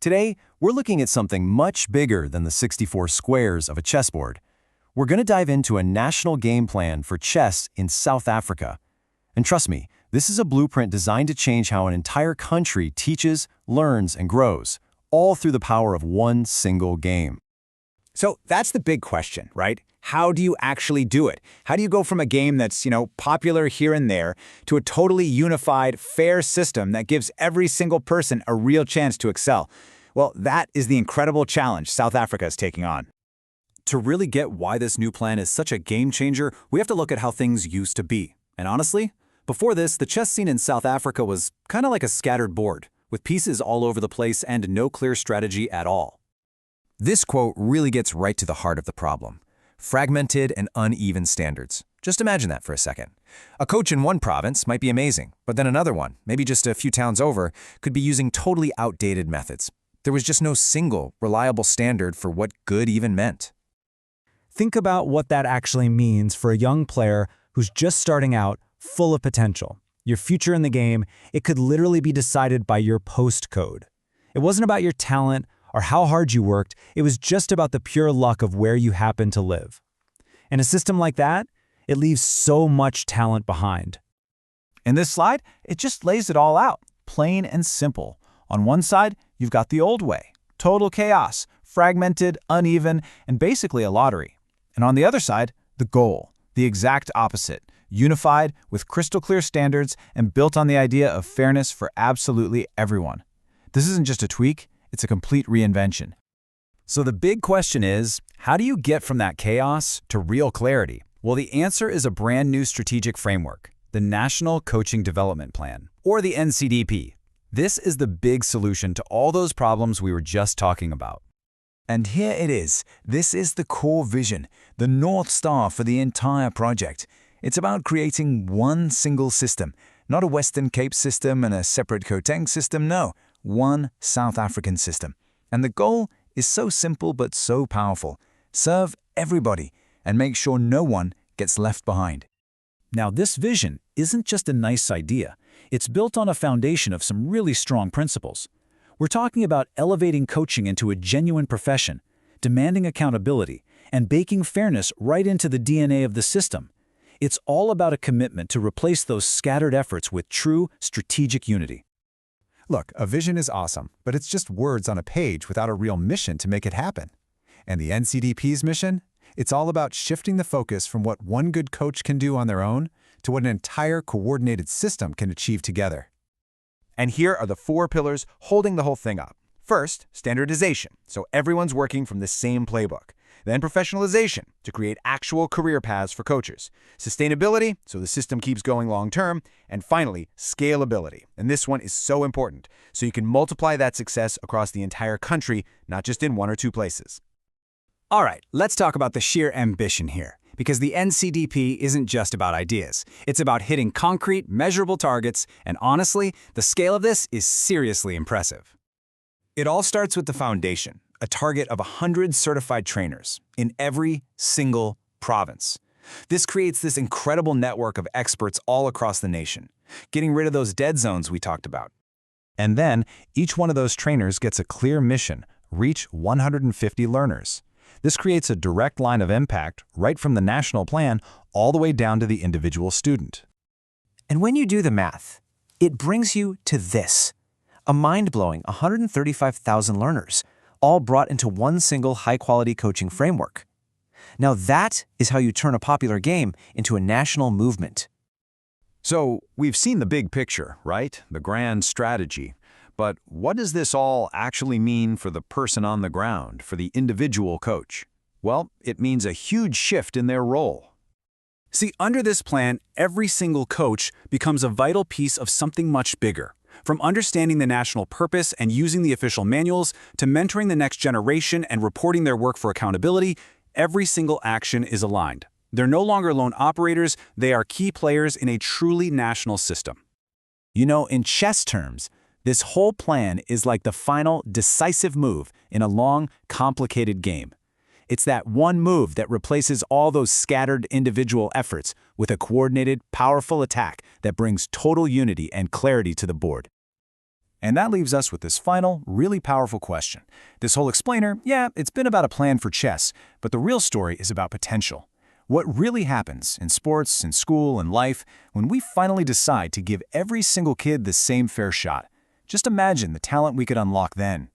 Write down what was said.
Today, we're looking at something much bigger than the 64 squares of a chessboard. We're going to dive into a national game plan for chess in South Africa. And trust me, this is a blueprint designed to change how an entire country teaches, learns, and grows, all through the power of one single game. So that's the big question, right? How do you actually do it? How do you go from a game that's, popular here and there to a totally unified, fair system that gives every single person a real chance to excel? Well, that is the incredible challenge South Africa is taking on. To really get why this new plan is such a game changer, we have to look at how things used to be. And honestly, before this, the chess scene in South Africa was kind of like a scattered board, with pieces all over the place and no clear strategy at all. This quote really gets right to the heart of the problem. Fragmented and uneven standards. Just imagine that for a second. A coach in one province might be amazing, but then another one, maybe just a few towns over, could be using totally outdated methods. There was just no single, reliable standard for what good even meant. Think about what that actually means for a young player who's just starting out, full of potential. Your future in the game, it could literally be decided by your postcode. It wasn't about your talent or how hard you worked, it was just about the pure luck of where you happen to live. In a system like that, it leaves so much talent behind. In this slide, it just lays it all out, plain and simple. On one side, you've got the old way, total chaos, fragmented, uneven, and basically a lottery. And on the other side, the goal, the exact opposite, unified with crystal clear standards and built on the idea of fairness for absolutely everyone. This isn't just a tweak, it's a complete reinvention. So the big question is, how do you get from that chaos to real clarity? Well, the answer is a brand new strategic framework, the National Coaching Development Plan, or the NCDP. This is the big solution to all those problems we were just talking about. And here it is. This is the core vision, the North Star for the entire project. It's about creating one single system, not a Western Cape system and a separate Gauteng system, no, one South African system. And the goal is so simple but so powerful. Serve everybody and make sure no one gets left behind. Now, this vision isn't just a nice idea. It's built on a foundation of some really strong principles. We're talking about elevating coaching into a genuine profession, demanding accountability, and baking fairness right into the DNA of the system. It's all about a commitment to replace those scattered efforts with true strategic unity. Look, a vision is awesome, but it's just words on a page without a real mission to make it happen. And the NCDP's mission? It's all about shifting the focus from what one good coach can do on their own to what an entire coordinated system can achieve together. And here are the 4 pillars holding the whole thing up. First, standardization, so everyone's working from the same playbook. Then professionalization, to create actual career paths for coaches. Sustainability, so the system keeps going long-term. And finally, scalability. And this one is so important, so you can multiply that success across the entire country, not just in 1 or 2 places. All right, let's talk about the sheer ambition here, because the NCDP isn't just about ideas. It's about hitting concrete, measurable targets, and honestly, the scale of this is seriously impressive. It all starts with the foundation, a target of 100 certified trainers in every single province. This creates this incredible network of experts all across the nation, getting rid of those dead zones we talked about. And then, each one of those trainers gets a clear mission, reach 150 learners. This creates a direct line of impact right from the national plan all the way down to the individual student. And when you do the math, it brings you to this, a mind-blowing 135,000 learners, all brought into one single high-quality coaching framework. Now that is how you turn a popular game into a national movement. So we've seen the big picture, right? The grand strategy. But what does this all actually mean for the person on the ground, for the individual coach? Well, it means a huge shift in their role. See, under this plan, every single coach becomes a vital piece of something much bigger. From understanding the national purpose and using the official manuals, to mentoring the next generation and reporting their work for accountability, every single action is aligned. They're no longer lone operators, they are key players in a truly national system. In chess terms, this whole plan is like the final, decisive move in a long, complicated game. It's that one move that replaces all those scattered individual efforts with a coordinated, powerful attack that brings total unity and clarity to the board. And that leaves us with this final, really powerful question. This whole explainer, yeah, it's been about a plan for chess, but the real story is about potential. What really happens in sports, in school, and life when we finally decide to give every single kid the same fair shot? Just imagine the talent we could unlock then.